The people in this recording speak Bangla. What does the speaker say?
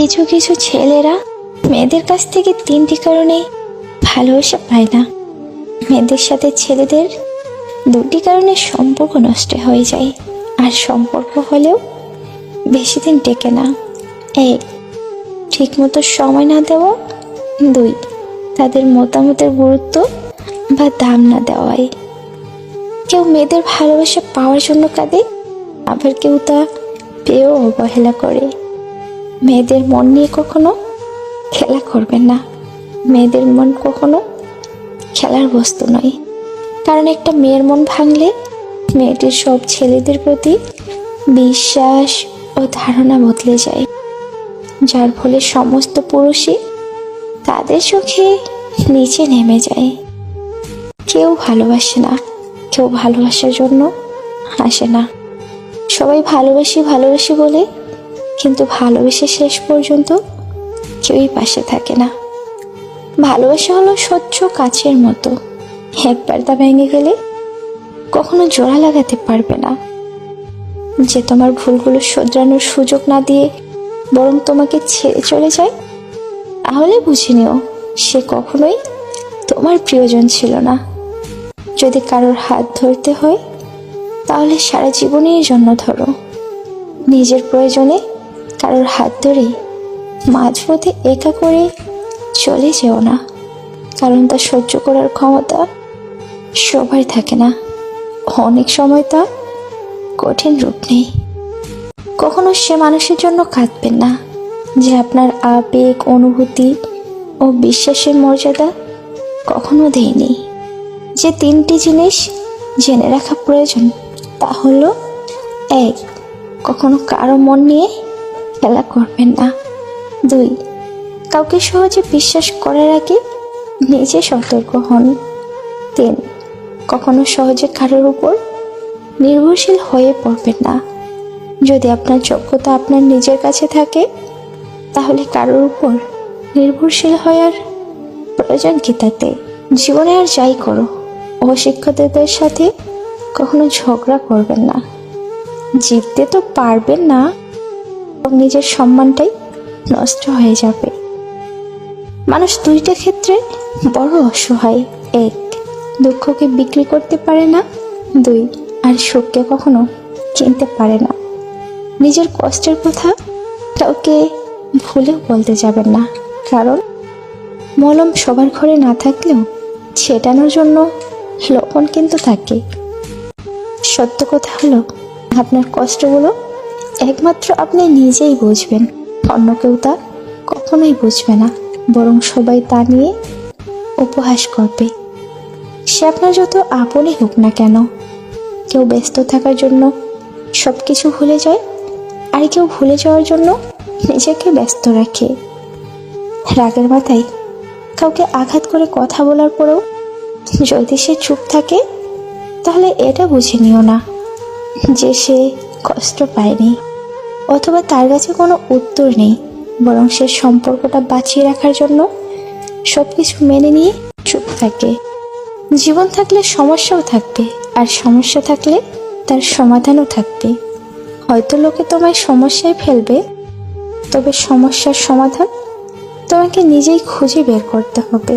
কিছু কিছু ছেলেরা মেয়েদের কাছ থেকে 3টি কারণে ভালোবাসা পায় না। মেয়েদের সাথে ছেলেদের 2টি কারণে সম্পর্ক নষ্ট হয়ে যায়, আর সম্পর্ক হলেও বেশি দিন টেকে না। 1, ঠিকমতো সময় না দেওয়া। 2, তাদের মতামতের গুরুত্ব বা দাম না দেওয়াই। কেউ মেয়েদের ভালোবাসা পাওয়ার জন্য কাঁদে, আবার কেউ তা পেয়েও অবহেলা করে। মেয়েদের মন নিয়ে কখনো খেলা করবেন না। মেয়েদের মন কখনো খেলার বস্তু নয়, কারণ একটা মেয়ের মন ভাঙলে মেয়েটির সব ছেলেদের প্রতি বিশ্বাস ও ধারণা বদলে যায়, যার ফলে সমস্ত পুরুষই তাদের চোখে নিচে নেমে যায়। কেউ ভালোবাসে না, কেউ ভালোবাসার জন্য আসে না। সবাই ভালোবাসি ভালোবাসি বলে, কিন্তু ভালোবেসে শেষ পর্যন্ত কেউই পাশে থাকে না। ভালোবাসা হলো স্বচ্ছ কাচের মতো, একবার তা ভেঙে গেলে কখনো জোড়া লাগাতে পারবে না। যে তোমার ভুলগুলো শোধরানোর সুযোগ না দিয়ে বরং তোমাকে ছেড়ে চলে যায়, তাহলে বুঝে নিও সে কখনোই তোমার প্রিয়জন ছিল না। যদি কারোর হাত ধরতে হয় তাহলে সারা জীবনের জন্য ধরো। নিজের প্রয়োজনে কারোর হাত ধরে মাঝপথে একা করে চলে যেও না, কারণ তা সহ্য করার ক্ষমতা সবার থাকে না। অনেক সময় তা কঠিন রূপ নেই। কখনো সে মানুষের জন্য কাঁদবেন না যে আপনার আবেগ, অনুভূতি ও বিশ্বাসের মর্যাদা কখনো দেয়নি। যে 3টি জিনিস জেনে রাখা প্রয়োজন তা হলো: 1, কখনো কারো মন নিয়ে খেলা করবেন না। 2, কাউকে সহজে বিশ্বাস করার আগে নিজে সতর্ক হন। 3, কখনো সহজে কারোর উপর নির্ভরশীল হয়ে পড়বেন না। যদি আপনার যোগ্যতা আপনার নিজের কাছে থাকে, তাহলে কারোর উপর নির্ভরশীল হওয়ার প্রয়োজন কি তাতে? জীবনে আর যাই করো, অশিক্ষিতদের সাথে কখনো ঝগড়া করবেন না। জিততে তো পারবেন না, নিজের সম্মানটাই নষ্ট হয়ে যাবে। মানুষ 2টা ক্ষেত্রে বড় অসহায়: 1, দুঃখকে বিক্রি করতে পারে না। 2, আর সুখকে কখনো চিনতে পারে না। নিজের কষ্টের কথা কাউকে ভুলেও বলতে যাবেন না, কারণ মলম সবার ঘরে না থাকলেও ছেটানোর জন্য লবণ কিন্তু থাকে। সত্য কথা হলো, আপনার কষ্টগুলো একমাত্র আপনি নিজেই বুঝবেন, অন্য কেউ তা কখনোই বুঝবে না, বরং সবাই তা নিয়ে উপহাস করবে। সে আপনার যত আপনই হোক না কেন। কেউ ব্যস্ত থাকার জন্য সব কিছু ভুলে যায়, আর কেউ ভুলে যাওয়ার জন্য নিজেকে ব্যস্ত রাখে। রাগের মাথায় কাউকে আঘাত করে কথা বলার পরেও যদি সে চুপ থাকে, তাহলে এটা বুঝে নিও না যে সে কষ্ট পায়নি, অথবা তার কাছে কোনো উত্তর নেই, বরং সে সম্পর্কটা বাঁচিয়ে রাখার জন্য সবকিছু মেনে নিয়ে চুপ থাকে। জীবন থাকলে সমস্যাও থাকবে, আর সমস্যা থাকলে তার সমাধানও থাকবে। হয়তো লোকে তোমায় সমস্যায় ফেলবে, তবে সমস্যার সমাধান তোমাকে নিজেই খুঁজে বের করতে হবে।